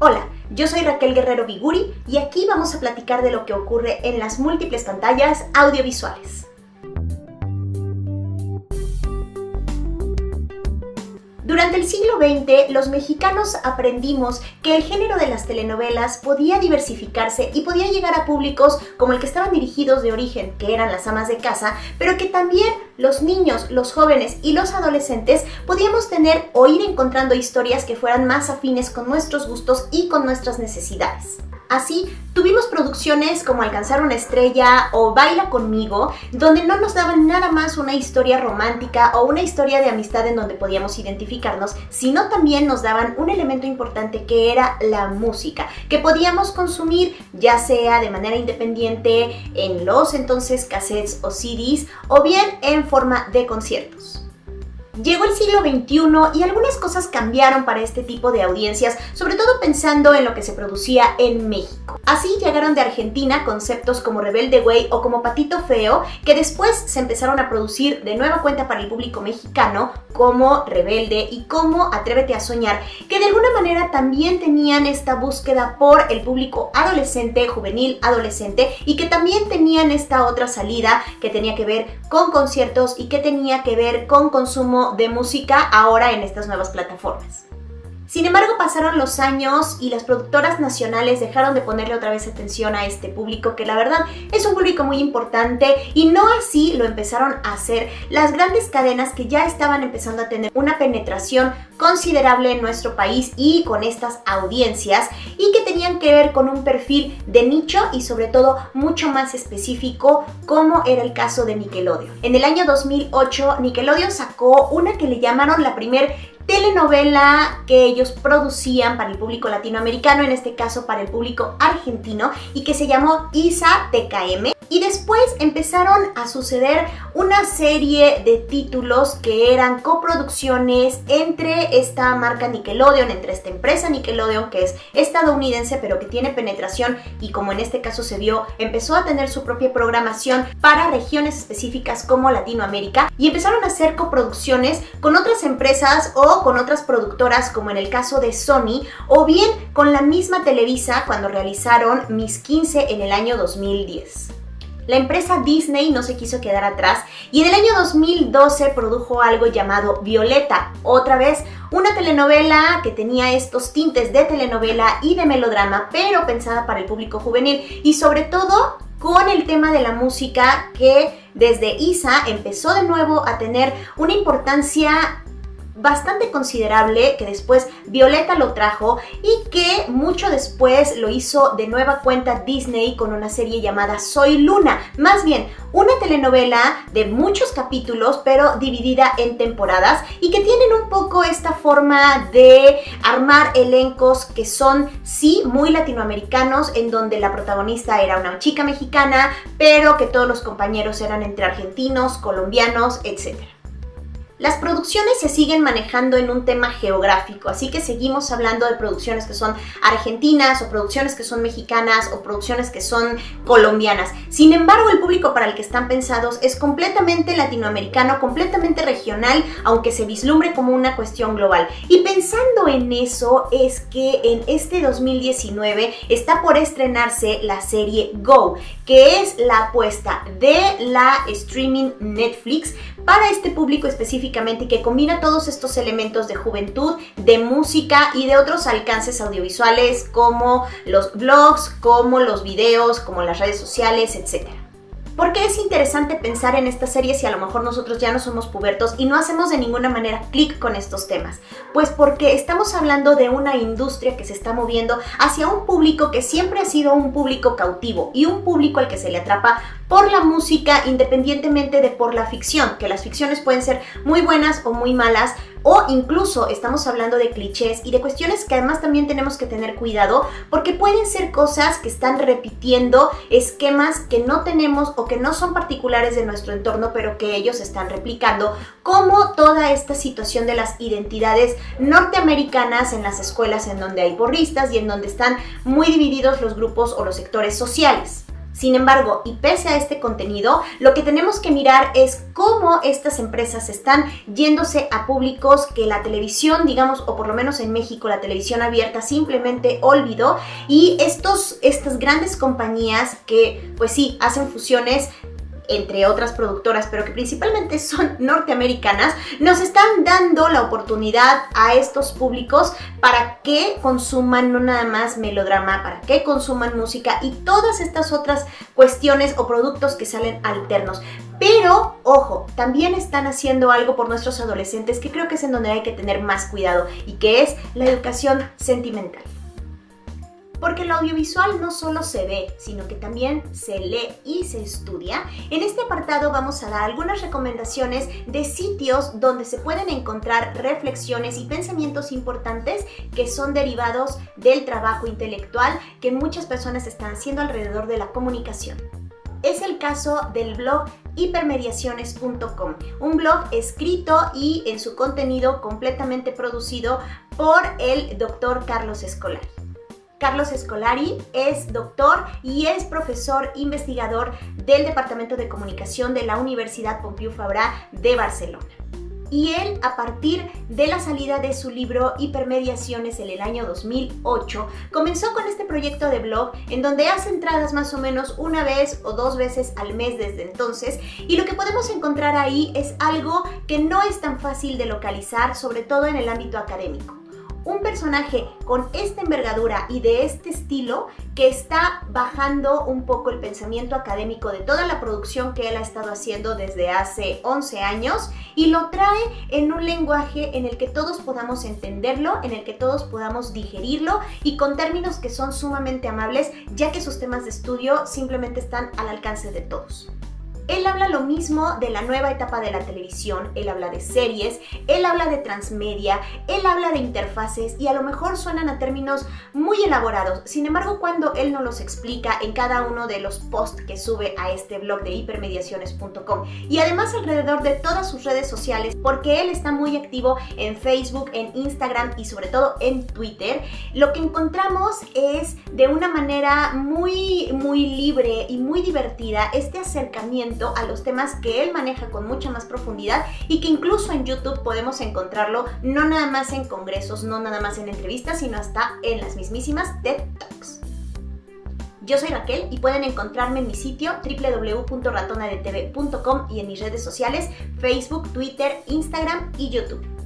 Hola, yo soy Raquel Guerrero Biguri y aquí vamos a platicar de lo que ocurre en las múltiples pantallas audiovisuales. Durante el siglo XX, los mexicanos aprendimos que el género de las telenovelas podía diversificarse y podía llegar a públicos como el que estaban dirigidos de origen, que eran las amas de casa, pero que también los niños, los jóvenes y los adolescentes podíamos tener o ir encontrando historias que fueran más afines con nuestros gustos y con nuestras necesidades. Así, tuvimos producciones como Alcanzar una estrella o Baila conmigo, donde no nos daban nada más una historia romántica o una historia de amistad en donde podíamos identificarnos, sino también nos daban un elemento importante que era la música, que podíamos consumir ya sea de manera independiente en los entonces cassettes o CDs o bien en forma de conciertos. Llegó el siglo XXI y algunas cosas cambiaron para este tipo de audiencias, sobre todo pensando en lo que se producía en México. Así llegaron de Argentina conceptos como Rebelde Way o como Patito Feo, que después se empezaron a producir de nueva cuenta para el público mexicano, como Rebelde y como Atrévete a Soñar, que de alguna manera también tenían esta búsqueda por el público adolescente, juvenil, adolescente, y que también tenían esta otra salida que tenía que ver con conciertos y que tenía que ver con consumo de música ahora en estas nuevas plataformas. Sin embargo, pasaron los años y las productoras nacionales dejaron de ponerle otra vez atención a este público, que la verdad es un público muy importante, y no así lo empezaron a hacer las grandes cadenas que ya estaban empezando a tener una penetración considerable en nuestro país y con estas audiencias, y que tenían que ver con un perfil de nicho y sobre todo mucho más específico, como era el caso de Nickelodeon. En el año 2008, Nickelodeon sacó una que le llamaron la primer telenovela que ellos producían para el público latinoamericano, en este caso para el público argentino, y que se llamó Isa TKM. Y después empezaron a suceder una serie de títulos que eran coproducciones entre esta marca Nickelodeon, entre esta empresa Nickelodeon, que es estadounidense pero que tiene penetración y, como en este caso se vio, empezó a tener su propia programación para regiones específicas como Latinoamérica, y empezaron a hacer coproducciones con otras empresas o con otras productoras, como en el caso de Sony, o bien con la misma Televisa cuando realizaron Mis 15 en el año 2010. La empresa Disney no se quiso quedar atrás y en el año 2012 produjo algo llamado Violeta, otra vez una telenovela que tenía estos tintes de telenovela y de melodrama, pero pensada para el público juvenil y sobre todo con el tema de la música, que desde Isa empezó de nuevo a tener una importancia bastante considerable, que después Violeta lo trajo y que mucho después lo hizo de nueva cuenta Disney con una serie llamada Soy Luna, más bien una telenovela de muchos capítulos pero dividida en temporadas y que tienen un poco esta forma de armar elencos que son sí muy latinoamericanos, en donde la protagonista era una chica mexicana pero que todos los compañeros eran entre argentinos, colombianos, etc. Las producciones se siguen manejando en un tema geográfico, así que seguimos hablando de producciones que son argentinas o producciones que son mexicanas o producciones que son colombianas. Sin embargo, el público para el que están pensados es completamente latinoamericano, completamente regional, aunque se vislumbre como una cuestión global. Y pensando en eso es que en este 2019 está por estrenarse la serie Go, que es la apuesta de la streaming Netflix para este público específicamente, y que combina todos estos elementos de juventud, de música y de otros alcances audiovisuales como los blogs, como los videos, como las redes sociales, etc. ¿Por qué es interesante pensar en esta serie si a lo mejor nosotros ya no somos pubertos y no hacemos de ninguna manera clic con estos temas? Pues porque estamos hablando de una industria que se está moviendo hacia un público que siempre ha sido un público cautivo y un público al que se le atrapa por la música, independientemente de por la ficción, que las ficciones pueden ser muy buenas o muy malas, o incluso estamos hablando de clichés y de cuestiones que además también tenemos que tener cuidado, porque pueden ser cosas que están repitiendo esquemas que no tenemos o que no son particulares de nuestro entorno, pero que ellos están replicando, como toda esta situación de las identidades norteamericanas en las escuelas, en donde hay porristas y en donde están muy divididos los grupos o los sectores sociales. Sin embargo, y pese a este contenido, lo que tenemos que mirar es cómo estas empresas están yéndose a públicos que la televisión, digamos, o por lo menos en México, la televisión abierta simplemente olvidó, y estas grandes compañías que, pues sí, hacen fusiones entre otras productoras, pero que principalmente son norteamericanas, nos están dando la oportunidad a estos públicos para que consuman no nada más melodrama, para que consuman música y todas estas otras cuestiones o productos que salen alternos. Pero, ojo, también están haciendo algo por nuestros adolescentes que creo que es en donde hay que tener más cuidado, y que es la educación sentimental. Porque el audiovisual no solo se ve, sino que también se lee y se estudia. En este apartado vamos a dar algunas recomendaciones de sitios donde se pueden encontrar reflexiones y pensamientos importantes que son derivados del trabajo intelectual que muchas personas están haciendo alrededor de la comunicación. Es el caso del blog hipermediaciones.com, un blog escrito y en su contenido completamente producido por el doctor Carlos Escolari. Carlos Escolari es doctor y es profesor investigador del Departamento de Comunicación de la Universidad Pompeu Fabra de Barcelona. Y él, a partir de la salida de su libro Hipermediaciones en el año 2008, comenzó con este proyecto de blog en donde hace entradas más o menos una vez o dos veces al mes desde entonces, y lo que podemos encontrar ahí es algo que no es tan fácil de localizar, sobre todo en el ámbito académico. Un personaje con esta envergadura y de este estilo que está bajando un poco el pensamiento académico de toda la producción que él ha estado haciendo desde hace 11 años y lo trae en un lenguaje en el que todos podamos entenderlo, en el que todos podamos digerirlo y con términos que son sumamente amables, ya que sus temas de estudio simplemente están al alcance de todos. Él habla lo mismo de la nueva etapa de la televisión, él habla de series, él habla de transmedia, él habla de interfaces y a lo mejor suenan a términos muy elaborados. Sin embargo, cuando él nos los explica en cada uno de los posts que sube a este blog de hipermediaciones.com y además alrededor de todas sus redes sociales, porque él está muy activo en Facebook, en Instagram y sobre todo en Twitter, lo que encontramos es de una manera muy libre y muy divertida este acercamiento a los temas que él maneja con mucha más profundidad y que incluso en YouTube podemos encontrarlo no nada más en congresos, no nada más en entrevistas, sino hasta en las mismísimas TED Talks. Yo soy Raquel y pueden encontrarme en mi sitio www.ratonadetv.com y en mis redes sociales Facebook, Twitter, Instagram y YouTube.